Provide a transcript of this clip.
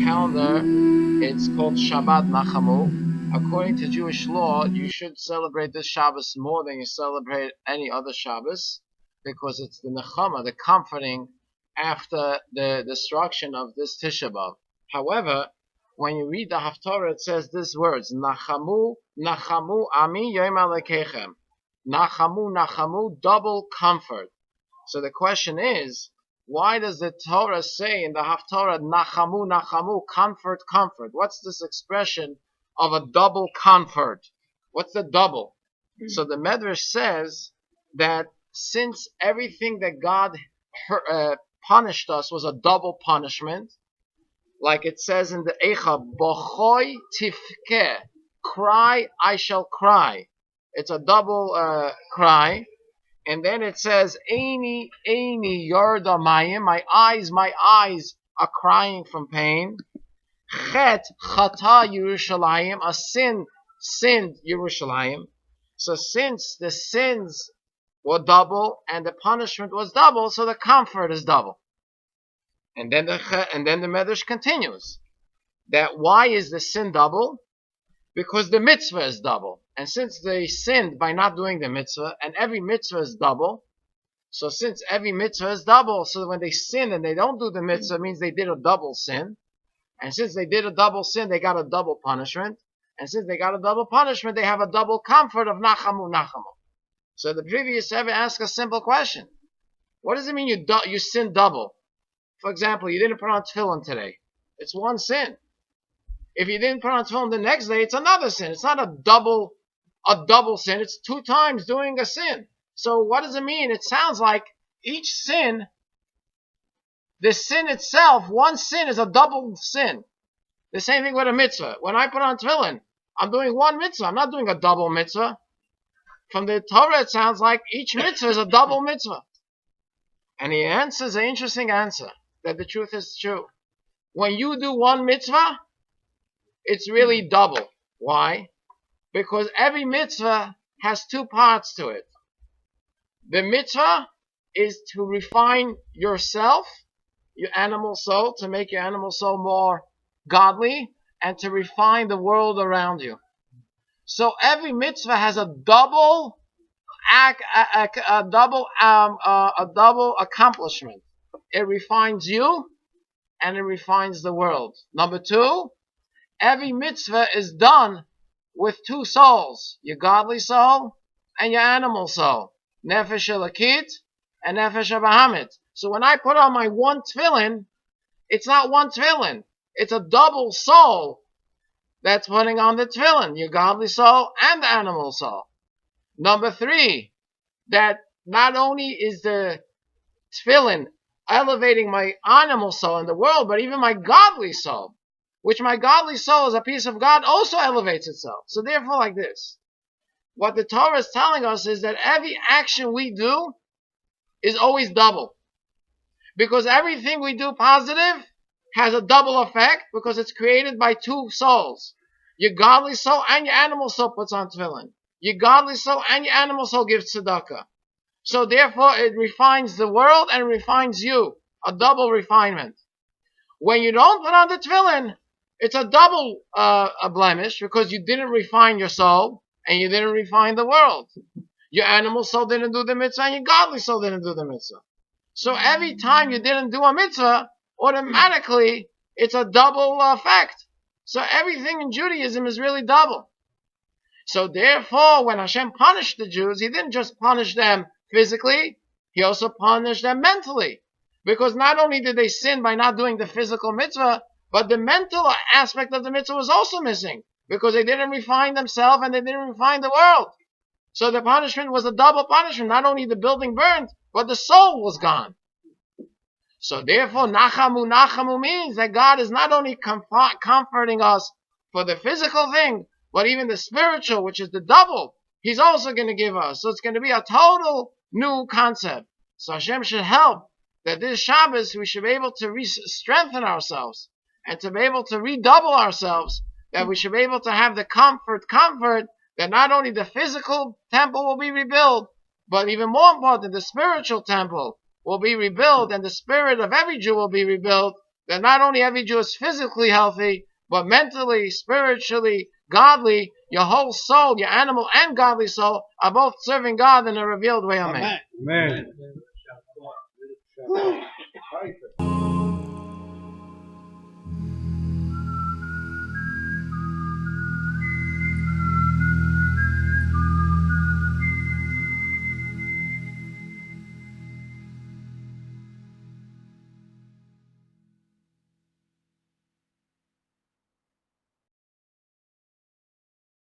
calendar, it's called Shabbat Nachamu. According to Jewish law, you should celebrate this Shabbos more than you celebrate any other Shabbos, because it's the Nachamu, the comforting after the destruction of this Tisha B'Av. However, when you read the Haftarah, it says these words: Nachamu, Nachamu, Ami Yom Alekechem. Nachamu, Nachamu, double comfort. So the question is, why does the Torah say in the Haftarah, Nachamu, Nachamu, comfort, comfort? What's this expression of a double comfort? What's the double? So the Medrash says that since everything that God punished us was a double punishment, like it says in the Eicha, Bochoi tifke, cry, I shall cry. It's a double cry. And then it says, Eini, Eini, Yorda Mayim, my eyes are crying from pain. Chet, Chata Yerushalayim, a sin sinned Yerushalayim. So since the sins were double and the punishment was double, so the comfort is double. And then the Medrash continues that why is the sin double? Because the mitzvah is double. And since they sinned by not doing the mitzvah, and every mitzvah is double, so since every mitzvah is double, so when they sin and they don't do the mitzvah, it means they did a double sin. And since they did a double sin, they got a double punishment. And since they got a double punishment, they have a double comfort of Nachamu, Nachamu. So the previous Rebbe asked a simple question. What does it mean you sin double? For example, you didn't put on tefillin today. It's one sin. If you didn't put on tefillin the next day, it's another sin. It's not a double sin. It's 2 times doing a sin. So what does it mean? It sounds like each sin, the sin itself, one sin is a double sin. The same thing with a mitzvah. When I put on tefillin, I'm doing one mitzvah. I'm not doing a double mitzvah. From the Torah, it sounds like each mitzvah is a double mitzvah. And he answers an interesting answer, that the truth is true. When you do one mitzvah, it's really double. Why? Because every mitzvah has 2 parts to it. The mitzvah is to refine yourself, your animal soul, to make your animal soul more godly, and to refine the world around you. So every mitzvah has a double accomplishment. It refines you, and it refines the world. Number 2, every mitzvah is done with 2 souls, your godly soul and your animal soul, nefesh elokit and nefesh abahamit. So when I put on my one tefillin, it's not one tefillin, it's a double soul that's putting on the tefillin, your godly soul and the animal soul. Number 3, that not only is the tefillin elevating my animal soul in the world, but even my godly soul, which my godly soul as a piece of God also elevates itself. So therefore, like this, what the Torah is telling us is that every action we do is always double. Because everything we do positive has a double effect, because it's created by 2 souls. Your godly soul and your animal soul puts on tefillin. Your godly soul and your animal soul gives tzedakah. So therefore, it refines the world and refines you. A double refinement. When you don't put on the tefillin, it's a double a blemish, because you didn't refine your soul and you didn't refine the world. Your animal soul didn't do the mitzvah and your godly soul didn't do the mitzvah. So every time you didn't do a mitzvah, automatically it's a double effect. So everything in Judaism is really double. So therefore, when Hashem punished the Jews, He didn't just punish them physically, He also punished them mentally. Because not only did they sin by not doing the physical mitzvah, but the mental aspect of the mitzvah was also missing, because they didn't refine themselves and they didn't refine the world. So the punishment was a double punishment. Not only the building burned, but the soul was gone. So therefore, Nachamu, Nachamu means that God is not only comforting us for the physical thing, but even the spiritual, which is the double, He's also going to give us. So it's going to be a total new concept. So Hashem should help that this Shabbos we should be able to strengthen ourselves and to be able to redouble ourselves, that we should be able to have the comfort that not only the physical temple will be rebuilt, but even more important, the spiritual temple will be rebuilt, and the spirit of every Jew will be rebuilt, that not only every Jew is physically healthy, but mentally, spiritually, godly, your whole soul, your animal and godly soul, are both serving God in a revealed way. Amen. Amen.